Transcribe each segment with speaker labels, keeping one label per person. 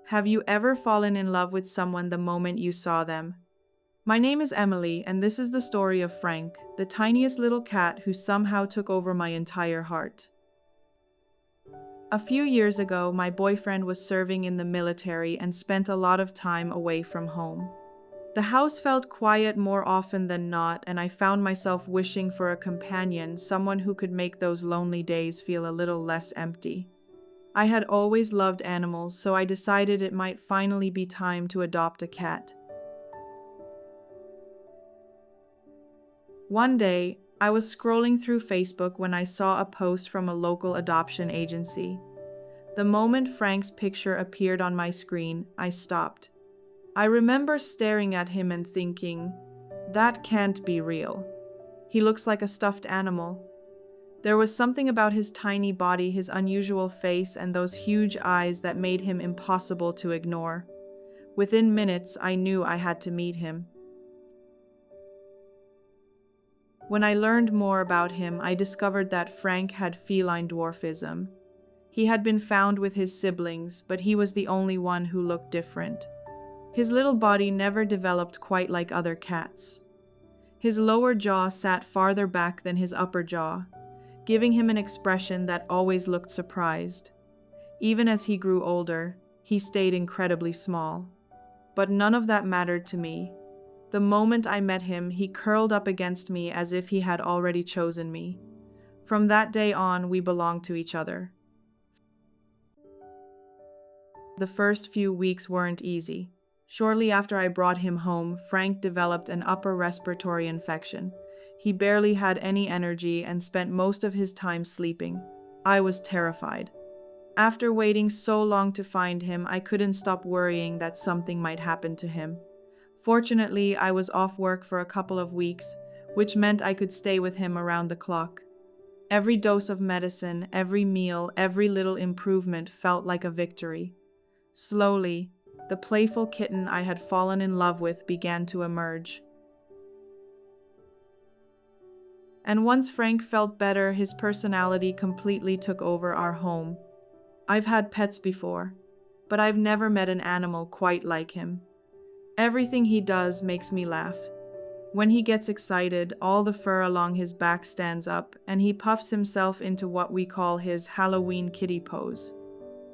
Speaker 1: Have you ever fallen in love with someone the moment you saw them? My name is Emily, and this is the story of Frank, the tiniest little cat who somehow took over my entire heart. A few years ago, my boyfriend was serving in the military and spent a lot of time away from home. The house felt quiet more often than not, and I found myself wishing for a companion, someone who could make those lonely days feel a little less empty. I had always loved animals, so I decided it might finally be time to adopt a cat. One day, I was scrolling through Facebook when I saw a post from a local adoption agency. The moment Frank's picture appeared on my screen, I stopped. I remember staring at him and thinking, that can't be real. He looks like a stuffed animal. There was something about his tiny body, his unusual face, and those huge eyes that made him impossible to ignore. Within minutes, I knew I had to meet him. When I learned more about him, I discovered that Frank had feline dwarfism. He had been found with his siblings, but he was the only one who looked different. His little body never developed quite like other cats. His lower jaw sat farther back than his upper jaw, giving him an expression that always looked surprised. Even as he grew older, he stayed incredibly small. But none of that mattered to me. The moment I met him, he curled up against me as if he had already chosen me. From that day on, we belonged to each other. The first few weeks weren't easy. Shortly after I brought him home, Frank developed an upper respiratory infection. He barely had any energy and spent most of his time sleeping. I was terrified. After waiting so long to find him, I couldn't stop worrying that something might happen to him. Fortunately, I was off work for a couple of weeks, which meant I could stay with him around the clock. Every dose of medicine, every meal, every little improvement felt like a victory. Slowly, the playful kitten I had fallen in love with began to emerge. And once Frank felt better, his personality completely took over our home. I've had pets before, but I've never met an animal quite like him. Everything he does makes me laugh. When he gets excited, all the fur along his back stands up, and he puffs himself into what we call his Halloween kitty pose.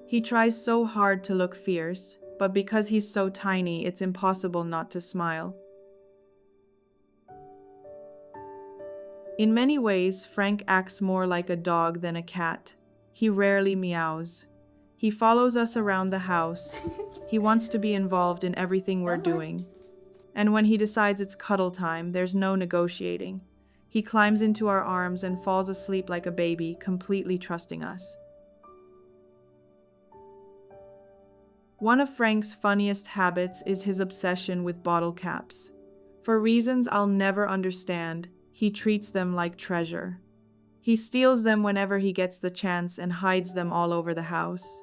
Speaker 1: He tries so hard to look fierce, but because he's so tiny, it's impossible not to smile. In many ways, Frank acts more like a dog than a cat. He rarely meows. He follows us around the house. He wants to be involved in everything we're doing. And when he decides it's cuddle time, there's no negotiating. He climbs into our arms and falls asleep like a baby, completely trusting us. One of Frank's funniest habits is his obsession with bottle caps. For reasons I'll never understand, he treats them like treasure. He steals them whenever he gets the chance and hides them all over the house.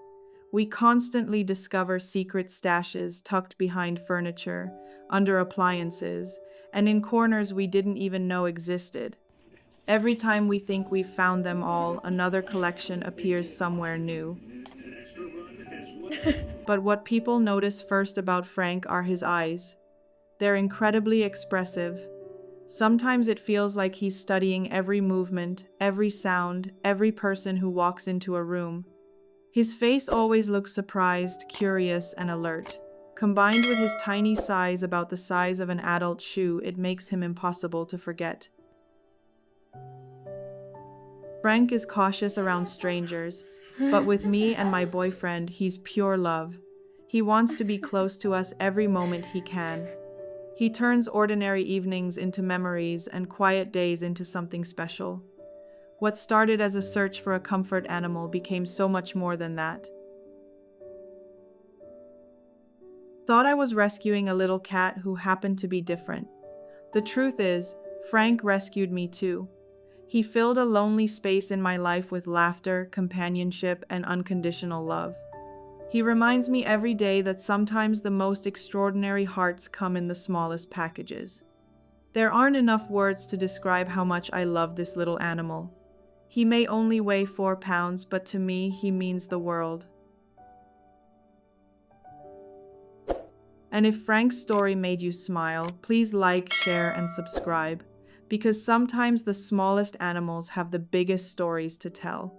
Speaker 1: We constantly discover secret stashes tucked behind furniture, under appliances, and in corners we didn't even know existed. Every time we think we've found them all, another collection appears somewhere new. But what people notice first about Frank are his eyes. They're incredibly expressive. Sometimes it feels like he's studying every movement, every sound, every person who walks into a room. His face always looks surprised, curious, and alert. Combined with his tiny size, about the size of an adult shoe, it makes him impossible to forget. Frank is cautious around strangers, but with me and my boyfriend, he's pure love. He wants to be close to us every moment he can. He turns ordinary evenings into memories and quiet days into something special. What started as a search for a comfort animal became so much more than that. Thought I was rescuing a little cat who happened to be different. The truth is, Frank rescued me too. He filled a lonely space in my life with laughter, companionship, and unconditional love. He reminds me every day that sometimes the most extraordinary hearts come in the smallest packages. There aren't enough words to describe how much I love this little animal. He may only weigh 4 pounds, but to me, he means the world. And if Frank's story made you smile, please like, share, and subscribe, because sometimes the smallest animals have the biggest stories to tell.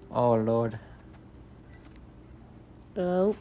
Speaker 2: Oh Lord.
Speaker 3: Oh.